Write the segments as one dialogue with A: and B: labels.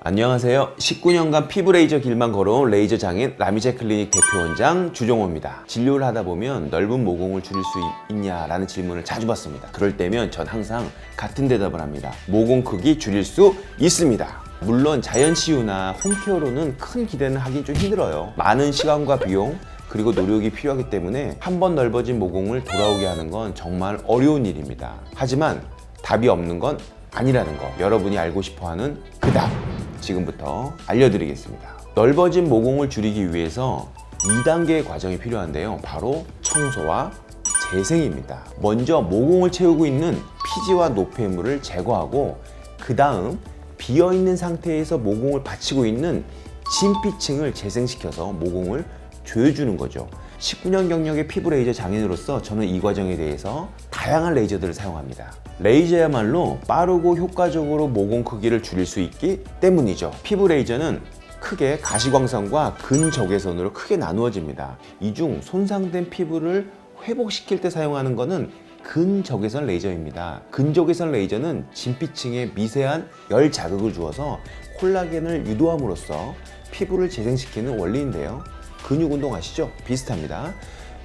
A: 안녕하세요. 19년간 피부 레이저 길만 걸어온 레이저 장인 라미제 클리닉 대표원장 주종호입니다. 진료를 하다 보면 넓은 모공을 줄일 수 있냐라는 질문을 자주 받습니다. 그럴 때면 전 항상 같은 대답을 합니다. 모공 크기 줄일 수 있습니다. 물론 자연 치유나 홈케어로는 큰 기대는 하긴 좀 힘들어요. 많은 시간과 비용 그리고 노력이 필요하기 때문에 한 번 넓어진 모공을 돌아오게 하는 건 정말 어려운 일입니다. 하지만 답이 없는 건 아니라는 거, 여러분이 알고 싶어하는 그 답 지금부터 알려드리겠습니다. 넓어진 모공을 줄이기 위해서 2단계의 과정이 필요한데요. 바로 청소와 재생입니다. 먼저 모공을 채우고 있는 피지와 노폐물을 제거하고 그 다음 비어있는 상태에서 모공을 받치고 있는 진피층을 재생시켜서 모공을 조여주는 거죠. 19년 경력의 피부 레이저 장인으로서 저는 이 과정에 대해서 다양한 레이저들을 사용합니다. 레이저야말로 빠르고 효과적으로 모공 크기를 줄일 수 있기 때문이죠. 피부 레이저는 크게 가시광선과 근적외선으로 크게 나누어집니다. 이 중 손상된 피부를 회복시킬 때 사용하는 것은 근적외선 레이저입니다. 근적외선 레이저는 진피층에 미세한 열 자극을 주어서 콜라겐을 유도함으로써 피부를 재생시키는 원리인데요. 근육 운동 아시죠? 비슷합니다.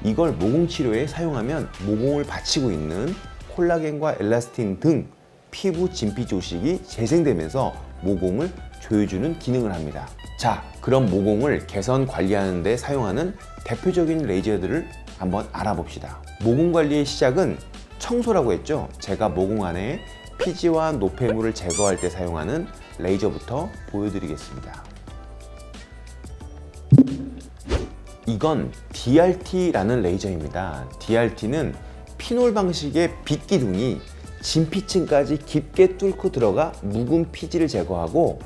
A: 이걸 모공 치료에 사용하면 모공을 받치고 있는 콜라겐과 엘라스틴 등 피부 진피 조직이 재생되면서 모공을 조여주는 기능을 합니다. 자, 그럼 모공을 개선 관리하는 데 사용하는 대표적인 레이저들을 한번 알아봅시다. 모공 관리의 시작은 청소라고 했죠? 제가 모공 안에 피지와 노폐물을 제거할 때 사용하는 레이저부터 보여드리겠습니다. 이건 DRT라는 레이저입니다. DRT는 피놀 방식의 빛 기둥이 진피층까지 깊게 뚫고 들어가 묵은 피지를 제거하고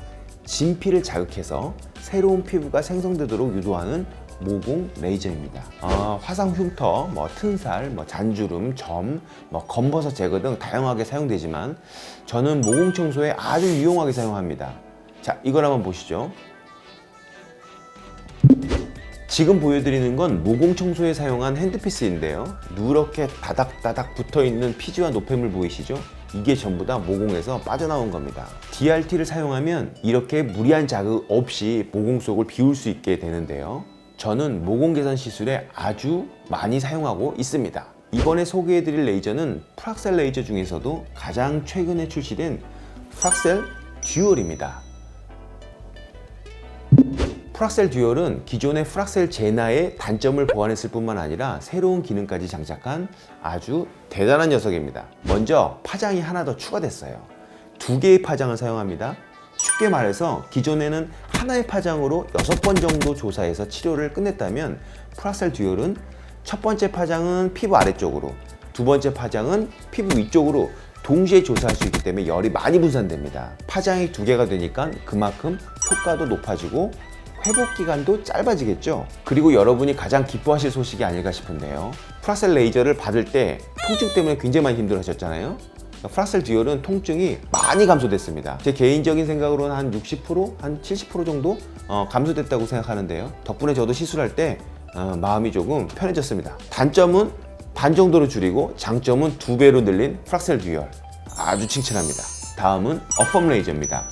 A: 진피를 자극해서 새로운 피부가 생성되도록 유도하는 모공 레이저입니다. 화상 흉터, 튼살, 잔주름, 점, 검버섯 제거 등 다양하게 사용되지만 저는 모공 청소에 아주 유용하게 사용합니다. 자, 이걸 한번 보시죠. 지금 보여드리는 건 모공 청소에 사용한 핸드피스인데요. 누렇게 다닥다닥 붙어있는 피지와 노폐물 보이시죠? 이게 전부 다 모공에서 빠져나온 겁니다. DRT를 사용하면 이렇게 무리한 자극 없이 모공 속을 비울 수 있게 되는데요. 저는 모공 개선 시술에 아주 많이 사용하고 있습니다. 이번에 소개해드릴 레이저는 프락셀 레이저 중에서도 가장 최근에 출시된 프락셀 듀얼입니다. 프락셀 듀얼은 기존의 프락셀 제나의 단점을 보완했을 뿐만 아니라 새로운 기능까지 장착한 아주 대단한 녀석입니다. 먼저 파장이 하나 더 추가됐어요. 2개의 파장을 사용합니다. 쉽게 말해서 기존에는 하나의 파장으로 6번 정도 조사해서 치료를 끝냈다면 프락셀 듀얼은 첫 번째 파장은 피부 아래쪽으로, 두 번째 파장은 피부 위쪽으로 동시에 조사할 수 있기 때문에 열이 많이 분산됩니다. 파장이 2개가 되니까 그만큼 효과도 높아지고 회복 기간도 짧아지겠죠. 그리고 여러분이 가장 기뻐하실 소식이 아닐까 싶은데요. 프락셀 레이저를 받을 때 통증 때문에 굉장히 많이 힘들어 하셨잖아요. 프락셀 듀얼은 통증이 많이 감소됐습니다. 제 개인적인 생각으로는 한 60%, 한 70% 정도 감소됐다고 생각하는데요. 덕분에 저도 시술할 때 마음이 조금 편해졌습니다. 단점은 반 정도로 줄이고 장점은 2배로 늘린 프락셀 듀얼. 아주 칭찬합니다. 다음은 어펌 레이저입니다.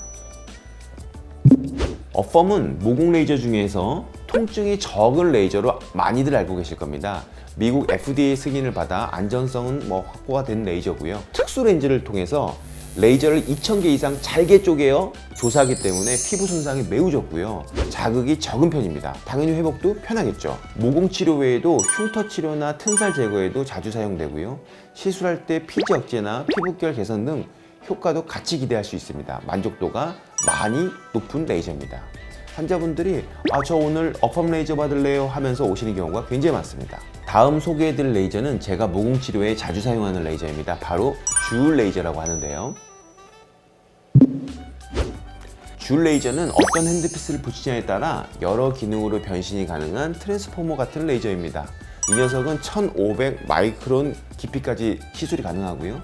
A: 어펌은 모공 레이저 중에서 통증이 적은 레이저로 많이들 알고 계실 겁니다. 미국 FDA 승인을 받아 안전성은 확보가 된 레이저고요. 특수 렌즈를 통해서 레이저를 2000개 이상 잘게 쪼개어 조사하기 때문에 피부 손상이 매우 적고요. 자극이 적은 편입니다. 당연히 회복도 편하겠죠. 모공 치료 외에도 흉터 치료나 튼살 제거에도 자주 사용되고요. 시술할 때 피지 억제나 피부결 개선 등 효과도 같이 기대할 수 있습니다. 만족도가 많이 높은 레이저입니다. 환자분들이 저 오늘 어펌 레이저 받을래요 하면서 오시는 경우가 굉장히 많습니다. 다음 소개해드릴 레이저는 제가 모공 치료에 자주 사용하는 레이저입니다. 바로 듀얼 레이저라고 하는데요. 듀얼 레이저는 어떤 핸드피스를 붙이냐에 따라 여러 기능으로 변신이 가능한 트랜스포머 같은 레이저입니다. 이 녀석은 1500 마이크론 깊이까지 시술이 가능하고요.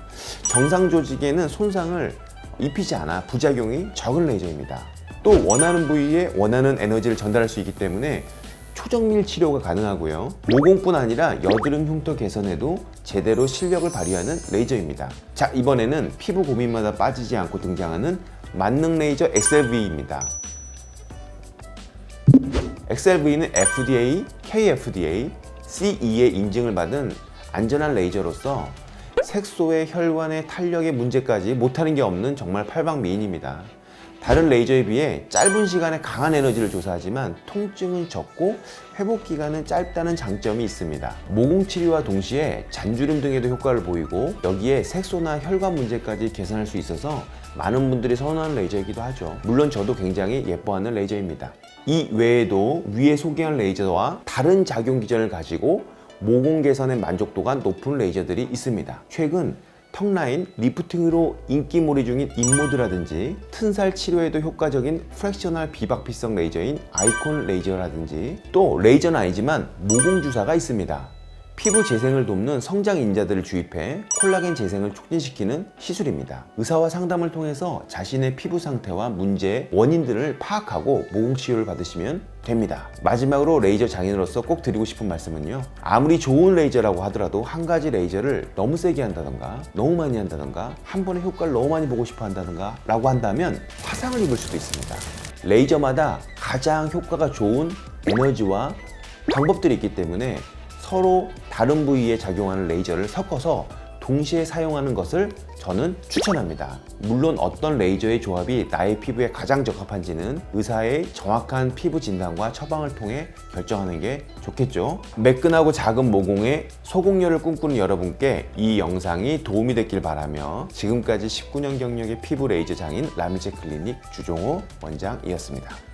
A: 정상 조직에는 손상을 입히지 않아 부작용이 적은 레이저입니다. 또 원하는 부위에 원하는 에너지를 전달할 수 있기 때문에 초정밀 치료가 가능하고요. 모공뿐 아니라 여드름 흉터 개선에도 제대로 실력을 발휘하는 레이저입니다. 자, 이번에는 피부 고민마다 빠지지 않고 등장하는 만능 레이저 XLV입니다. XLV는 FDA, KFDA, CE의 인증을 받은 안전한 레이저로서 색소의 혈관의 탄력의 문제까지 못하는 게 없는 정말 팔방미인입니다. 다른 레이저에 비해 짧은 시간에 강한 에너지를 조사하지만 통증은 적고 회복 기간은 짧다는 장점이 있습니다. 모공 치료와 동시에 잔주름 등에도 효과를 보이고 여기에 색소나 혈관 문제까지 개선할 수 있어서 많은 분들이 선호하는 레이저이기도 하죠. 물론 저도 굉장히 예뻐하는 레이저입니다. 이 외에도 위에 소개한 레이저와 다른 작용 기전을 가지고 모공 개선의 만족도가 높은 레이저들이 있습니다. 최근 턱 라인 리프팅으로 인기몰이 중인 인모드라든지 튼살 치료에도 효과적인 프랙셔널 비박피성 레이저인 아이콘 레이저라든지 또 레이저는 아니지만 모공 주사가 있습니다. 피부 재생을 돕는 성장 인자들을 주입해 콜라겐 재생을 촉진시키는 시술입니다. 의사와 상담을 통해서 자신의 피부 상태와 문제의 원인들을 파악하고 모공 치료를 받으시면 됩니다. 마지막으로 레이저 장인으로서 꼭 드리고 싶은 말씀은요, 아무리 좋은 레이저라고 하더라도 한 가지 레이저를 너무 세게 한다던가 너무 많이 한다던가 한 번에 효과를 너무 많이 보고 싶어 한다던가 라고 한다면 화상을 입을 수도 있습니다. 레이저마다 가장 효과가 좋은 에너지와 방법들이 있기 때문에 서로 다른 부위에 작용하는 레이저를 섞어서 동시에 사용하는 것을 저는 추천합니다. 물론 어떤 레이저의 조합이 나의 피부에 가장 적합한지는 의사의 정확한 피부 진단과 처방을 통해 결정하는 게 좋겠죠. 매끈하고 작은 모공에 소공열을 꿈꾸는 여러분께 이 영상이 도움이 됐길 바라며 지금까지 19년 경력의 피부 레이저 장인 라미제 클리닉 주종호 원장이었습니다.